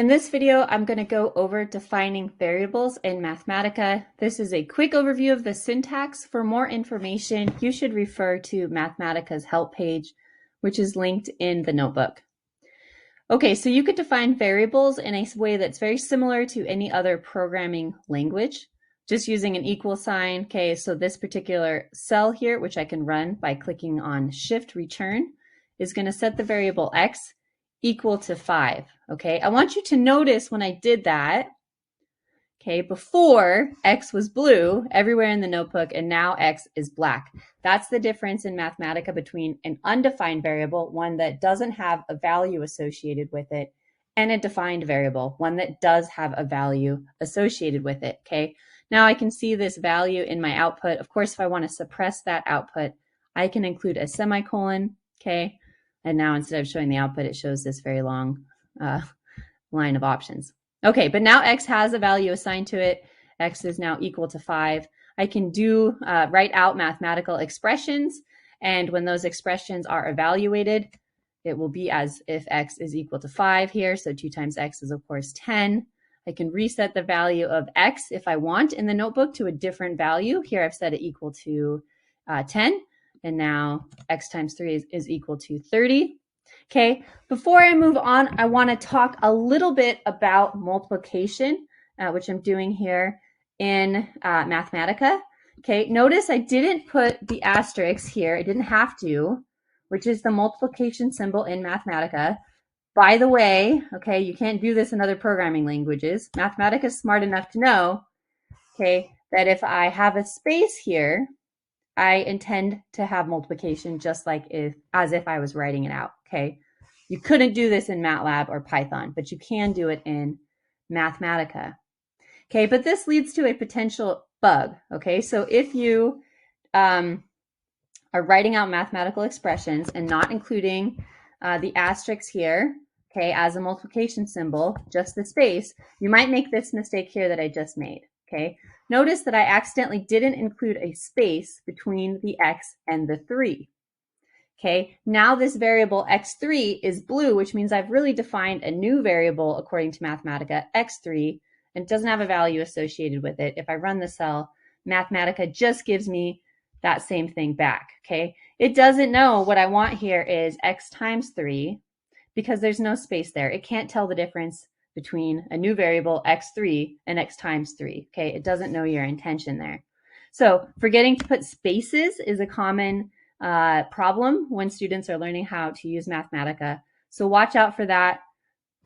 In this video, I'm going to go over defining variables in Mathematica. This is a quick overview of the syntax. For more information, you should refer to Mathematica's help page, which is linked in the notebook. Okay, so you could define variables in a way that's very similar to any other programming language, just using an equal sign. Okay, so this particular cell here, which I can run by clicking on Shift Return, is going to set the variable x equal to 5. Okay, I want you to notice when I did that, okay, before x was blue everywhere in the notebook and now x is black. That's the difference in Mathematica between an undefined variable, one that doesn't have a value associated with it, and a defined variable, one that does have a value associated with it. Okay, now I can see this value in my output. Of course, if I want to suppress that output, I can include a semicolon. Okay, and now instead of showing the output, it shows this very long line of options. Okay, but now x has a value assigned to it. X is now equal to 5. I can write out mathematical expressions, and when those expressions are evaluated, it will be as if x is equal to 5 here. So 2 times x is, of course, 10. I can reset the value of x if I want in the notebook to a different value. Here I've set it equal to 10. And now x times 3 is equal to 30. Okay, before I move on, I want to talk a little bit about multiplication, which I'm doing here in Mathematica. Okay, notice I didn't put the asterisk here. I didn't have to, which is the multiplication symbol in Mathematica. By the way, okay, you can't do this in other programming languages. Mathematica is smart enough to know, okay, that if I have a space here, I intend to have multiplication just like as if I was writing it out, okay? You couldn't do this in MATLAB or Python, but you can do it in Mathematica. Okay, but this leads to a potential bug, okay? So if you are writing out mathematical expressions and not including the asterisks here, okay, as a multiplication symbol, just the space, you might make this mistake here that I just made, okay? Notice that I accidentally didn't include a space between the x and the 3. Okay, now this variable x3 is blue, which means I've really defined a new variable according to Mathematica, x3, and it doesn't have a value associated with it. If I run the cell, Mathematica just gives me that same thing back, okay? It doesn't know what I want here is x times 3 because there's no space there. It can't tell the difference between a new variable x3 and x times 3, okay? It doesn't know your intention there. So forgetting to put spaces is a common problem when students are learning how to use Mathematica. So watch out for that.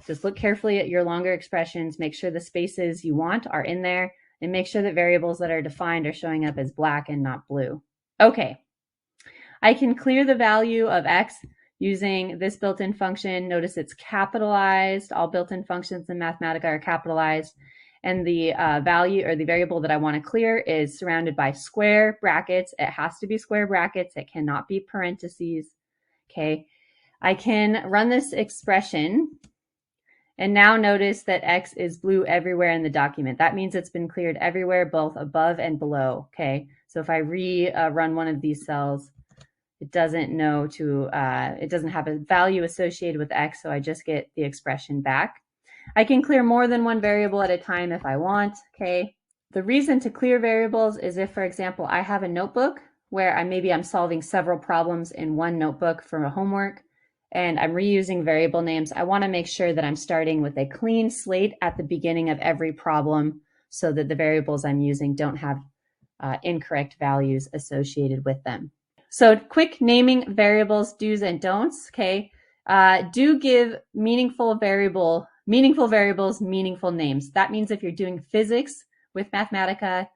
Just look carefully at your longer expressions, make sure the spaces you want are in there, and make sure that variables that are defined are showing up as black and not blue. Okay, I can clear the value of x using this built-in function. Notice it's capitalized. All built-in functions in Mathematica are capitalized. And the value or the variable that I want to clear is surrounded by square brackets. It has to be square brackets. It cannot be parentheses. Okay, I can run this expression. And now notice that x is blue everywhere in the document. That means it's been cleared everywhere, both above and below. Okay, so if I run one of these cells, it doesn't know it doesn't have a value associated with x, so I just get the expression back. I can clear more than one variable at a time if I want, okay? The reason to clear variables is if, for example, I have a notebook where maybe I'm solving several problems in one notebook for a homework, and I'm reusing variable names. I want to make sure that I'm starting with a clean slate at the beginning of every problem so that the variables I'm using don't have incorrect values associated with them. So quick naming variables, do's and don'ts, okay? Do give meaningful variables meaningful names. That means if you're doing physics with Mathematica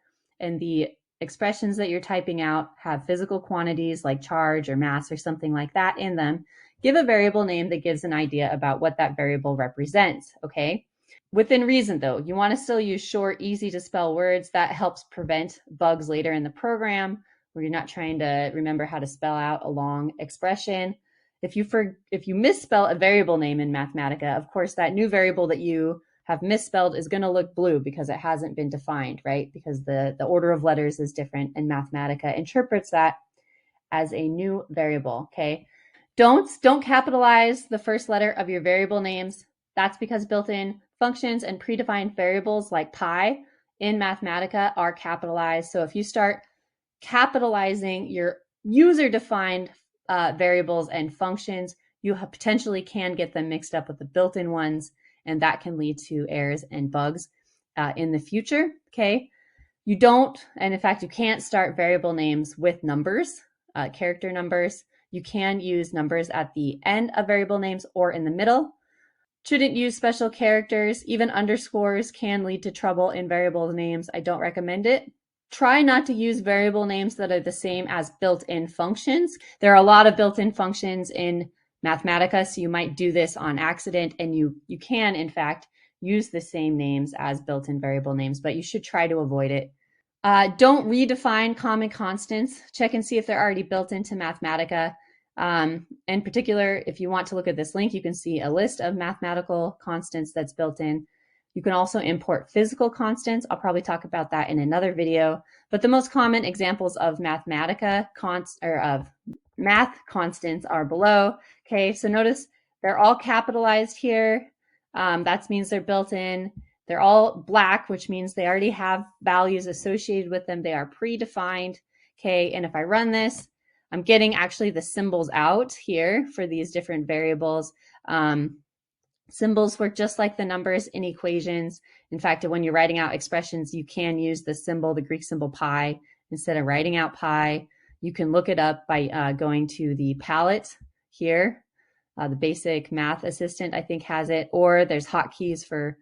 and the expressions that you're typing out have physical quantities like charge or mass or something like that in them, give a variable name that gives an idea about what that variable represents, okay? Within reason, though, you want to still use short, easy to spell words. That helps prevent bugs later in the program where you're not trying to remember how to spell out a long expression. If you misspell a variable name in Mathematica, of course, that new variable that you have misspelled is going to look blue because it hasn't been defined, right? Because the order of letters is different, and Mathematica interprets that as a new variable, okay? Don't capitalize the first letter of your variable names. That's because built-in functions and predefined variables like pi in Mathematica are capitalized. So if you start capitalizing your user-defined variables and functions, you potentially can get them mixed up with the built-in ones, and that can lead to errors and bugs in the future. Okay, you don't, and in fact, you can't start variable names with numbers, character numbers. You can use numbers at the end of variable names or in the middle. Shouldn't use special characters. Even underscores can lead to trouble in variable names. I don't recommend it. Try not to use variable names that are the same as built-in functions. There are a lot of built-in functions in Mathematica, so you might do this on accident, and you can, in fact, use the same names as built-in variable names, but you should try to avoid it. Don't redefine common constants. Check and see if they're already built into Mathematica. In particular, if you want to look at this link, you can see a list of mathematical constants that's built in. You can also import physical constants. I'll probably talk about that in another video. But the most common examples of Mathematica of math constants are below. Okay, so notice they're all capitalized here. That means they're built in. They're all black, which means they already have values associated with them. They are predefined. Okay, and if I run this, I'm getting actually the symbols out here for these different variables. Symbols work just like the numbers in equations. In fact, when you're writing out expressions, you can use the symbol, the Greek symbol pi, instead of writing out pi. You can look it up by going to the palette here. The basic math assistant, I think, has it, or there's hotkeys for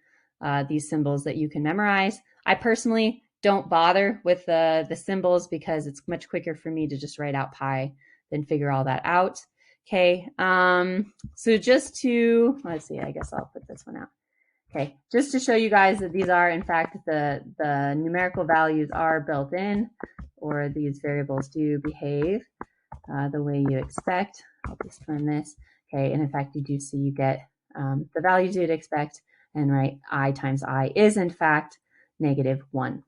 these symbols that you can memorize. I personally don't bother with the symbols because it's much quicker for me to just write out pi than figure all that out. Okay, so just to, let's see, I guess I'll put this one out. Okay, just to show you guys that these are, in fact, the numerical values are built in, or these variables do behave the way you expect. I'll just run this. Okay, and in fact, you do see you get the values you'd expect, and right, I times I is, in fact, -1.